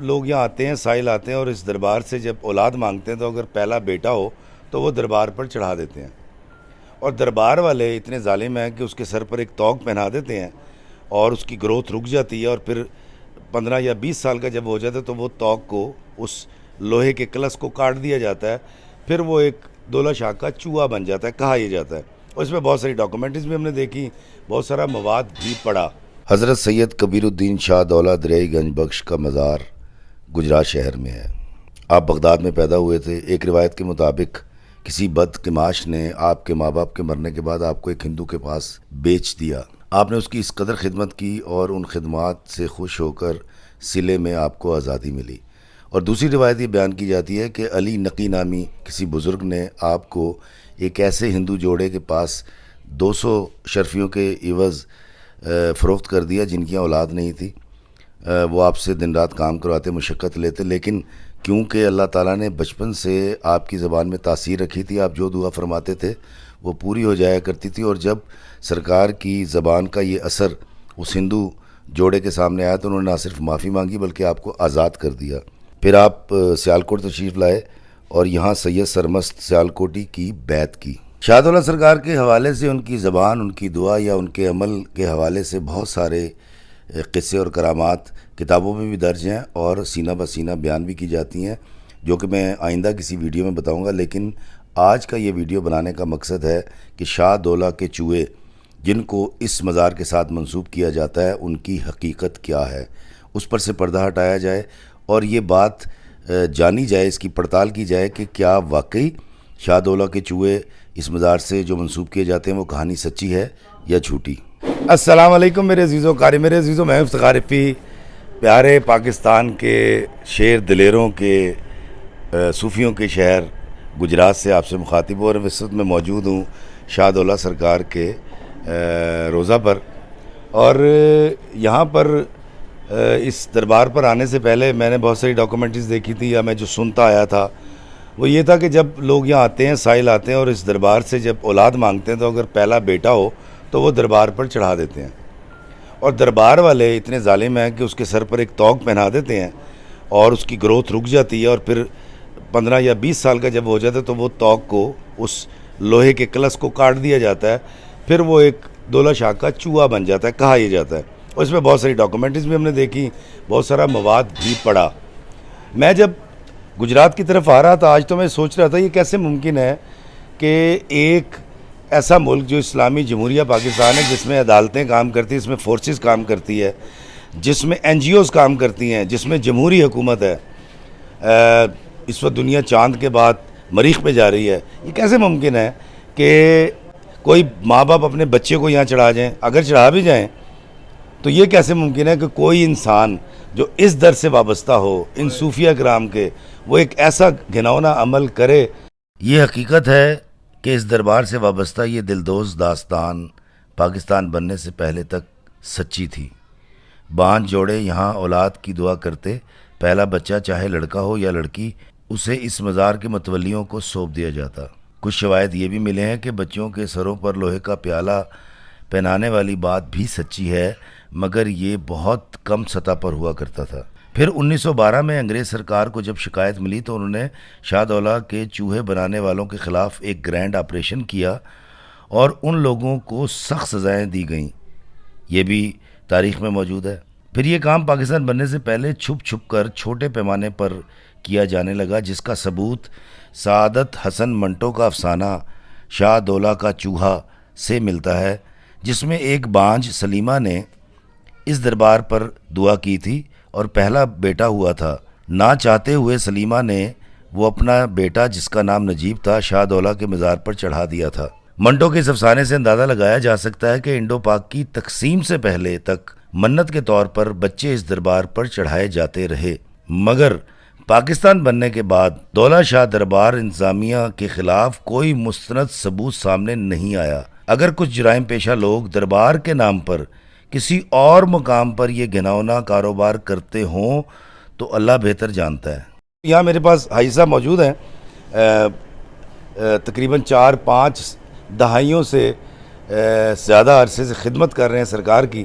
لوگ یہاں آتے ہیں، سائل آتے ہیں اور اس دربار سے جب اولاد مانگتے ہیں تو اگر پہلا بیٹا ہو تو وہ دربار پر چڑھا دیتے ہیں، اور دربار والے اتنے ظالم ہیں کہ اس کے سر پر ایک توق پہنا دیتے ہیں اور اس کی گروتھ رک جاتی ہے، اور پھر 15 یا 20 سال کا جب ہو جاتا ہے تو وہ توق کو، اس لوہے کے کلس کو کاٹ دیا جاتا ہے، پھر وہ ایک دولہ شاہ کا چوہا بن جاتا ہے، کہا یہ جاتا ہے، اور اس میں بہت ساری ڈاکومنٹریز بھی ہم نے دیکھی، بہت سارا مواد بھی پڑھا۔ حضرت سید کبیر الدین شاہ دولہ دریائے گنج بخش کا مزار گجرات شہر میں ہے۔ آپ بغداد میں پیدا ہوئے تھے۔ ایک روایت کے مطابق کسی بدقماش نے آپ کے ماں باپ کے مرنے کے بعد آپ کو ایک ہندو کے پاس بیچ دیا۔ آپ نے اس کی اس قدر خدمت کی اور ان خدمات سے خوش ہو کر صلے میں آپ کو آزادی ملی۔ اور دوسری روایت یہ بیان کی جاتی ہے کہ علی نقی نامی کسی بزرگ نے آپ کو ایک ایسے ہندو جوڑے کے پاس 200 شرفیوں کے عوض فروخت کر دیا جن کی اولاد نہیں تھی۔ وہ آپ سے دن رات کام کرواتے، مشقت لیتے، لیکن کیونکہ اللہ تعالیٰ نے بچپن سے آپ کی زبان میں تاثیر رکھی تھی، آپ جو دعا فرماتے تھے وہ پوری ہو جایا کرتی تھی، اور جب سرکار کی زبان کا یہ اثر اس ہندو جوڑے کے سامنے آیا تو انہوں نے نہ صرف معافی مانگی بلکہ آپ کو آزاد کر دیا۔ پھر آپ سیالکوٹ تشریف لائے اور یہاں سید سرمست سیالکوٹی کی بیعت کی۔ شاہ دولہ سرکار کے حوالے سے ان کی زبان، ان کی دعا یا ان کے عمل کے حوالے سے بہت سارے قصے اور کرامات کتابوں میں بھی درج ہیں اور سینہ بہ سینہ بیان بھی کی جاتی ہیں، جو کہ میں آئندہ کسی ویڈیو میں بتاؤں گا۔ لیکن آج کا یہ ویڈیو بنانے کا مقصد ہے کہ شاہ دولہ کے چوہے جن کو اس مزار کے ساتھ منسوب کیا جاتا ہے ان کی حقیقت کیا ہے، اس پر سے پردہ ہٹایا جائے اور یہ بات جانی جائے، اس کی پڑتال کی جائے کہ کیا واقعی شاہ دولہ کے چوہے اس مزار سے جو منسوب کیے جاتے ہیں وہ کہانی سچی ہے یا جھوٹی۔ السلام علیکم میرے عزیزوں، قاری میرے عزیزوں، میں افتخار رفیع، پیارے پاکستان کے شیر دلیروں کے صوفیوں کے شہر گجرات سے آپ سے مخاطب ہوں، اور اس وقت میں موجود ہوں شاہ دولہ سرکار کے روضہ پر، اور یہاں پر اس دربار پر آنے سے پہلے میں نے بہت ساری ڈاکومنٹریز دیکھی تھی، یا میں جو سنتا آیا تھا وہ یہ تھا کہ جب لوگ یہاں آتے ہیں، سائل آتے ہیں اور اس دربار سے جب اولاد مانگتے ہیں تو اگر پہلا بیٹا ہو تو وہ دربار پر چڑھا دیتے ہیں، اور دربار والے اتنے ظالم ہیں کہ اس کے سر پر ایک توق پہنا دیتے ہیں اور اس کی گروتھ رک جاتی ہے، اور پھر 15 یا 20 سال کا جب ہو جاتا ہے تو وہ توق کو، اس لوہے کے کلس کو کاٹ دیا جاتا ہے، پھر وہ ایک دولہ شاہ کا چوہا بن جاتا ہے، کہا یہ جاتا ہے، اور اس میں بہت ساری ڈاکومنٹریز بھی ہم نے دیکھی، بہت سارا مواد بھی پڑھا۔ میں جب گجرات کی طرف آ رہا تھا آج تو میں سوچ رہا تھا یہ کیسے ممکن ہے کہ ایک ایسا ملک جو اسلامی جمہوریہ پاکستان ہے، جس میں عدالتیں کام کرتی ہیں، جس میں فورسز کام کرتی ہے، جس میں NGOs کام کرتی ہیں، جس میں جمہوری حکومت ہے، اس وقت دنیا چاند کے بعد مریخ پہ جا رہی ہے، یہ کیسے ممکن ہے کہ کوئی ماں باپ اپنے بچے کو یہاں چڑھا جائیں؟ اگر چڑھا بھی جائیں تو یہ کیسے ممکن ہے کہ کوئی انسان جو اس در سے وابستہ ہو، ان صوفیہ کرام کے، وہ ایک ایسا گھناؤنا عمل کرے؟ یہ حقیقت ہے کہ اس دربار سے وابستہ یہ دلدوز داستان پاکستان بننے سے پہلے تک سچی تھی۔ بانج جوڑے یہاں اولاد کی دعا کرتے، پہلا بچہ چاہے لڑکا ہو یا لڑکی اسے اس مزار کے متولیوں کو سونپ دیا جاتا۔ کچھ شواہد یہ بھی ملے ہیں کہ بچوں کے سروں پر لوہے کا پیالہ پہنانے والی بات بھی سچی ہے، مگر یہ بہت کم سطح پر ہوا کرتا تھا۔ پھر 1912 میں انگریز سرکار کو جب شکایت ملی تو انہوں نے شاہ دولہ کے چوہے بنانے والوں کے خلاف ایک گرینڈ آپریشن کیا اور ان لوگوں کو سخت سزائیں دی گئیں، یہ بھی تاریخ میں موجود ہے۔ پھر یہ کام پاکستان بننے سے پہلے چھپ چھپ کر چھوٹے پیمانے پر کیا جانے لگا، جس کا ثبوت سعادت حسن منٹو کا افسانہ شاہ دولہ کا چوہا سے ملتا ہے، جس میں ایک بانج سلیمہ نے اس دربار پر دعا کی تھی اور پہلا بیٹا ہوا تھا۔ نہ چاہتے ہوئے سلیمہ نے وہ اپنا بیٹا جس کا نام نجیب تھا شاہ دولہ کے مزار پر چڑھا دیا تھا۔ منٹو کے اس افسانے سے اندازہ لگایا جا سکتا ہے کہ انڈو پاک کی تقسیم سے پہلے تک منت کے طور پر بچے اس دربار پر چڑھائے جاتے رہے، مگر پاکستان بننے کے بعد دولہ شاہ دربار انتظامیہ کے خلاف کوئی مستند ثبوت سامنے نہیں آیا۔ اگر کچھ جرائم پیشہ لوگ دربار کے نام پر کسی اور مقام پر یہ گھناؤنا کاروبار کرتے ہوں تو اللہ بہتر جانتا ہے۔ یہاں میرے پاس حاجی صاحب موجود ہیں، تقریباً 4-5 دہائیوں سے زیادہ عرصے سے خدمت کر رہے ہیں سرکار کی،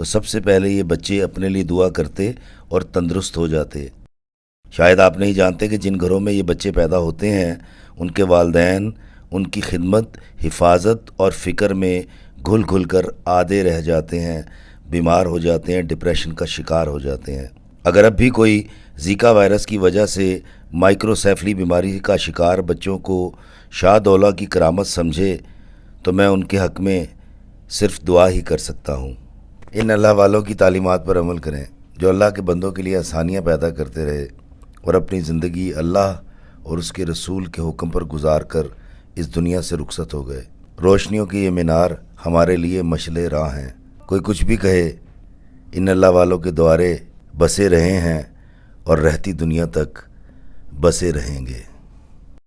تو سب سے پہلے یہ بچے اپنے لیے دعا کرتے اور تندرست ہو جاتے۔ شاید آپ نہیں جانتے کہ جن گھروں میں یہ بچے پیدا ہوتے ہیں ان کے والدین ان کی خدمت، حفاظت اور فکر میں گھل گھل کر آدھے رہ جاتے ہیں، بیمار ہو جاتے ہیں، ڈپریشن کا شکار ہو جاتے ہیں۔ اگر اب بھی کوئی زیکا وائرس کی وجہ سے مائکروسیفلی بیماری کا شکار بچوں کو شاہ دولہ کی کرامت سمجھے تو میں ان کے حق میں صرف دعا ہی کر سکتا ہوں۔ ان اللہ والوں کی تعلیمات پر عمل کریں جو اللہ کے بندوں کے لیے آسانیاں پیدا کرتے رہے اور اپنی زندگی اللہ اور اس کے رسول کے حکم پر گزار کر اس دنیا سے رخصت ہو گئے۔ روشنیوں کی یہ مینار ہمارے لیے مشعل راہ ہیں۔ کوئی کچھ بھی کہے، ان اللہ والوں کے دوارے بسے رہے ہیں اور رہتی دنیا تک بسے رہیں گے۔